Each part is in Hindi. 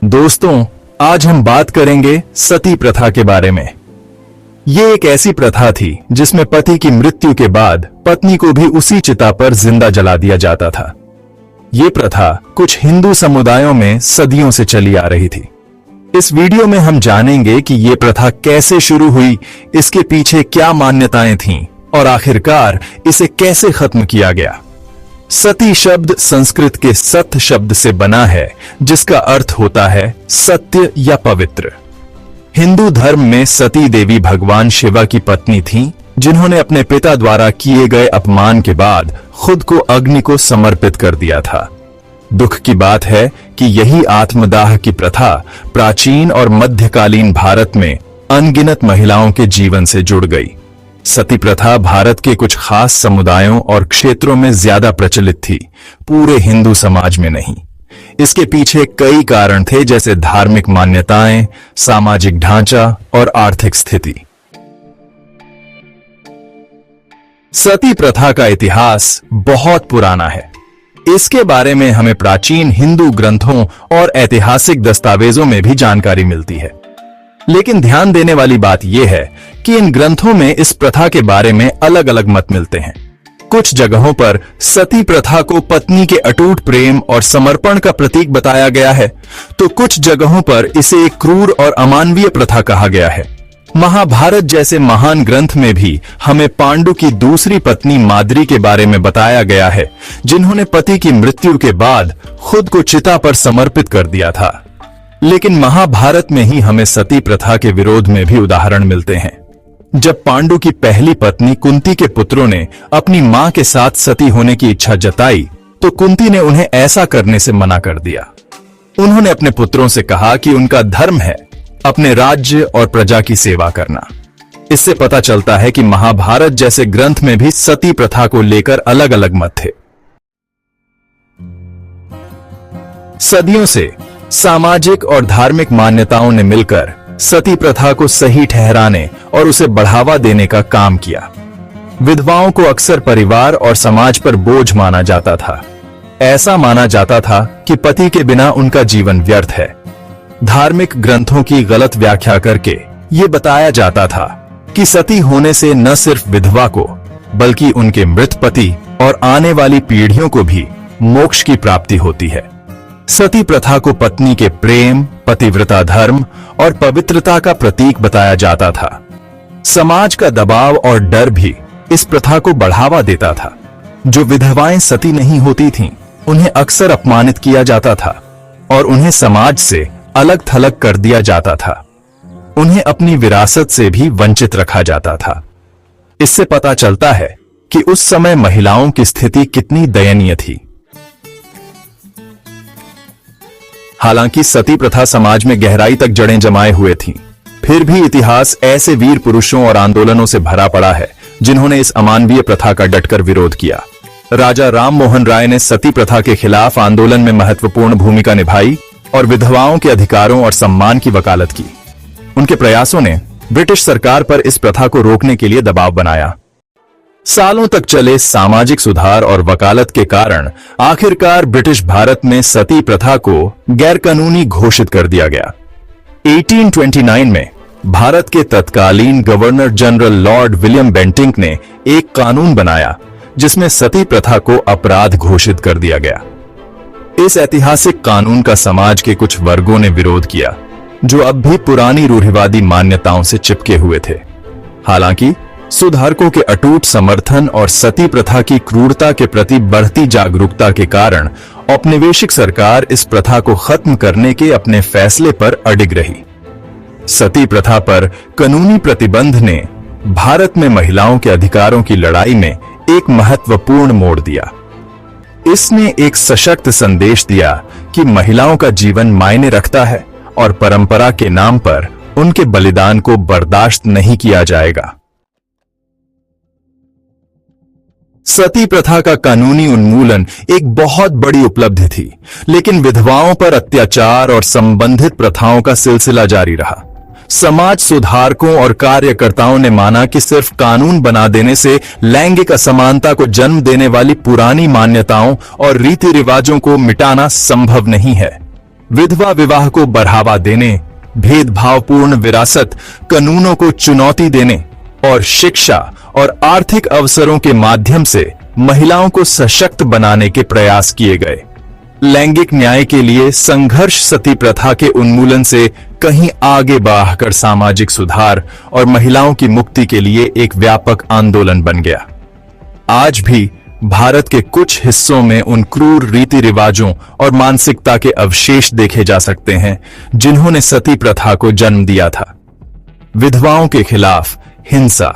दोस्तों, आज हम बात करेंगे सती प्रथा के बारे में। ये एक ऐसी प्रथा थी जिसमें पति की मृत्यु के बाद पत्नी को भी उसी चिता पर जिंदा जला दिया जाता था। ये प्रथा कुछ हिंदू समुदायों में सदियों से चली आ रही थी। इस वीडियो में हम जानेंगे कि ये प्रथा कैसे शुरू हुई, इसके पीछे क्या मान्यताएं थीं और आखिरकार इसे कैसे खत्म किया गया। सती शब्द संस्कृत के सत शब्द से बना है, जिसका अर्थ होता है सत्य या पवित्र। हिंदू धर्म में सती देवी भगवान शिवा की पत्नी थीं, जिन्होंने अपने पिता द्वारा किए गए अपमान के बाद खुद को अग्नि को समर्पित कर दिया था। दुख की बात है कि यही आत्मदाह की प्रथा प्राचीन और मध्यकालीन भारत में अनगिनत महिलाओं के जीवन से जुड़ गई। सती प्रथा भारत के कुछ खास समुदायों और क्षेत्रों में ज्यादा प्रचलित थी, पूरे हिंदू समाज में नहीं। इसके पीछे कई कारण थे, जैसे धार्मिक मान्यताएं, सामाजिक ढांचा और आर्थिक स्थिति। सती प्रथा का इतिहास बहुत पुराना है। इसके बारे में हमें प्राचीन हिंदू ग्रंथों और ऐतिहासिक दस्तावेजों में भी जानकारी मिलती है। लेकिन ध्यान देने वाली बात यह है कि इन ग्रंथों में इस प्रथा के बारे में अलग अलग मत मिलते हैं। कुछ जगहों पर सती प्रथा को पत्नी के अटूट प्रेम और समर्पण का प्रतीक बताया गया है, तो कुछ जगहों पर इसे एक क्रूर और अमानवीय प्रथा कहा गया है। महाभारत जैसे महान ग्रंथ में भी हमें पांडु की दूसरी पत्नी माद्री के बारे में बताया गया है, जिन्होंने पति की मृत्यु के बाद खुद को चिता पर समर्पित कर दिया था। लेकिन महाभारत में ही हमें सती प्रथा के विरोध में भी उदाहरण मिलते हैं। जब पांडु की पहली पत्नी कुंती के पुत्रों ने अपनी मां के साथ सती होने की इच्छा जताई, तो कुंती ने उन्हें ऐसा करने से मना कर दिया। उन्होंने अपने पुत्रों से कहा कि उनका धर्म है अपने राज्य और प्रजा की सेवा करना। इससे पता चलता है कि महाभारत जैसे ग्रंथ में भी सती प्रथा को लेकर अलग अलग मत थे। सदियों से सामाजिक और धार्मिक मान्यताओं ने मिलकर सती प्रथा को सही ठहराने और उसे बढ़ावा देने का काम किया। विधवाओं को अक्सर परिवार और समाज पर बोझ माना जाता था। ऐसा माना जाता था कि पति के बिना उनका जीवन व्यर्थ है। धार्मिक ग्रंथों की गलत व्याख्या करके ये बताया जाता था कि सती होने से न सिर्फ विधवा को, बल्कि उनके मृत पति और आने वाली पीढ़ियों को भी मोक्ष की प्राप्ति होती है। सती प्रथा को पत्नी के प्रेम, पतिव्रता धर्म और पवित्रता का प्रतीक बताया जाता था। समाज का दबाव और डर भी इस प्रथा को बढ़ावा देता था। जो विधवाएं सती नहीं होती थीं, उन्हें अक्सर अपमानित किया जाता था और उन्हें समाज से अलग थलग कर दिया जाता था। उन्हें अपनी विरासत से भी वंचित रखा जाता था। इससे पता चलता है कि उस समय महिलाओं की स्थिति कितनी दयनीय थी। हालांकि सती प्रथा समाज में गहराई तक जड़ें जमाए हुए थीं, फिर भी इतिहास ऐसे वीर पुरुषों और आंदोलनों से भरा पड़ा है जिन्होंने इस अमानवीय प्रथा का डटकर विरोध किया। राजा राम मोहन राय ने सती प्रथा के खिलाफ आंदोलन में महत्वपूर्ण भूमिका निभाई और विधवाओं के अधिकारों और सम्मान की वकालत की। उनके प्रयासों ने ब्रिटिश सरकार पर इस प्रथा को रोकने के लिए दबाव बनाया। सालों तक चले सामाजिक सुधार और वकालत के कारण आखिरकार ब्रिटिश भारत में सती प्रथा को गैरकानूनी घोषित कर दिया गया। 1829 में भारत के तत्कालीन governor general Lord William Bentinck ने एक कानून बनाया, जिसमें सती प्रथा को अपराध घोषित कर दिया गया। इस ऐतिहासिक कानून का समाज के कुछ वर्गों ने विरोध किया, जो अब भी पुरानी रूढ़िवादी मान्यताओं से चिपके हुए थे। हालांकि सुधारकों के अटूट समर्थन और सती प्रथा की क्रूरता के प्रति बढ़ती जागरूकता के कारण औपनिवेशिक सरकार इस प्रथा को खत्म करने के अपने फैसले पर अडिग रही। सती प्रथा पर कानूनी प्रतिबंध ने भारत में महिलाओं के अधिकारों की लड़ाई में एक महत्वपूर्ण मोड़ दिया। इसने एक सशक्त संदेश दिया कि महिलाओं का जीवन मायने रखता है और परंपरा के नाम पर उनके बलिदान को बर्दाश्त नहीं किया जाएगा। सती प्रथा का कानूनी उन्मूलन एक बहुत बड़ी उपलब्धि थी, लेकिन विधवाओं पर अत्याचार और संबंधित प्रथाओं का सिलसिला जारी रहा। समाज सुधारकों और कार्यकर्ताओं ने माना कि सिर्फ कानून बना देने से लैंगिक असमानता को जन्म देने वाली पुरानी मान्यताओं और रीति रिवाजों को मिटाना संभव नहीं है। विधवा विवाह को बढ़ावा देने, भेदभावपूर्ण विरासत कानूनों को चुनौती देने और शिक्षा और आर्थिक अवसरों के माध्यम से महिलाओं को सशक्त बनाने के प्रयास किए गए। लैंगिक न्याय के लिए संघर्ष सती प्रथा के उन्मूलन से कहीं आगे बढ़कर सामाजिक सुधार और महिलाओं की मुक्ति के लिए एक व्यापक आंदोलन बन गया। आज भी भारत के कुछ हिस्सों में उन क्रूर रीति रिवाजों और मानसिकता के अवशेष देखे जा सकते हैं जिन्होंने सती प्रथा को जन्म दिया था। विधवाओं के खिलाफ हिंसा,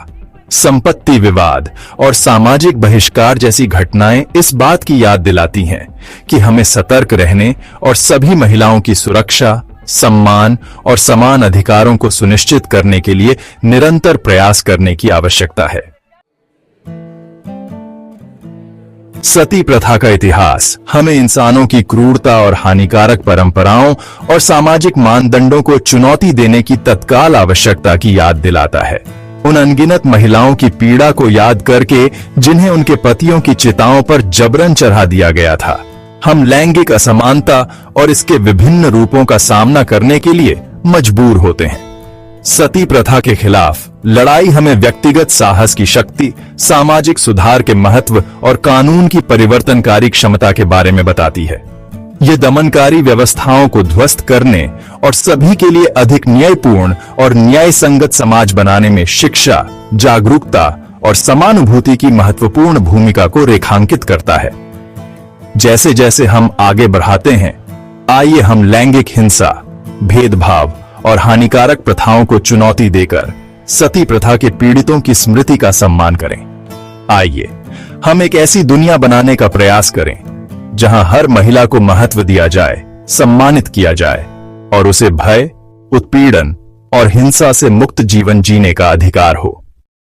संपत्ति विवाद और सामाजिक बहिष्कार जैसी घटनाएं इस बात की याद दिलाती हैं कि हमें सतर्क रहने और सभी महिलाओं की सुरक्षा, सम्मान और समान अधिकारों को सुनिश्चित करने के लिए निरंतर प्रयास करने की आवश्यकता है। सती प्रथा का इतिहास हमें इंसानों की क्रूरता और हानिकारक परंपराओं और सामाजिक मानदंडों को चुनौती देने की तत्काल आवश्यकता की याद दिलाता है। उन अनगिनत महिलाओं की पीड़ा को याद करके जिन्हें उनके पतियों की चिताओं पर जबरन चढ़ा दिया गया था, हम लैंगिक असमानता और इसके विभिन्न रूपों का सामना करने के लिए मजबूर होते हैं। सती प्रथा के खिलाफ लड़ाई हमें व्यक्तिगत साहस की शक्ति, सामाजिक सुधार के महत्व और कानून की परिवर्तनकारी क्षमता के बारे में बताती है। ये दमनकारी व्यवस्थाओं को ध्वस्त करने और सभी के लिए अधिक न्यायपूर्ण और न्याय संगत समाज बनाने में शिक्षा, जागरूकता और समानुभूति की महत्वपूर्ण भूमिका को रेखांकित करता है। जैसे जैसे हम आगे बढ़ाते हैं, आइए हम लैंगिक हिंसा, भेदभाव और हानिकारक प्रथाओं को चुनौती देकर सती प्रथा के पीड़ितों की स्मृति का सम्मान करें। आइए हम एक ऐसी दुनिया बनाने का प्रयास करें जहां हर महिला को महत्व दिया जाए, सम्मानित किया जाए और उसे भय, उत्पीड़न और हिंसा से मुक्त जीवन जीने का अधिकार हो।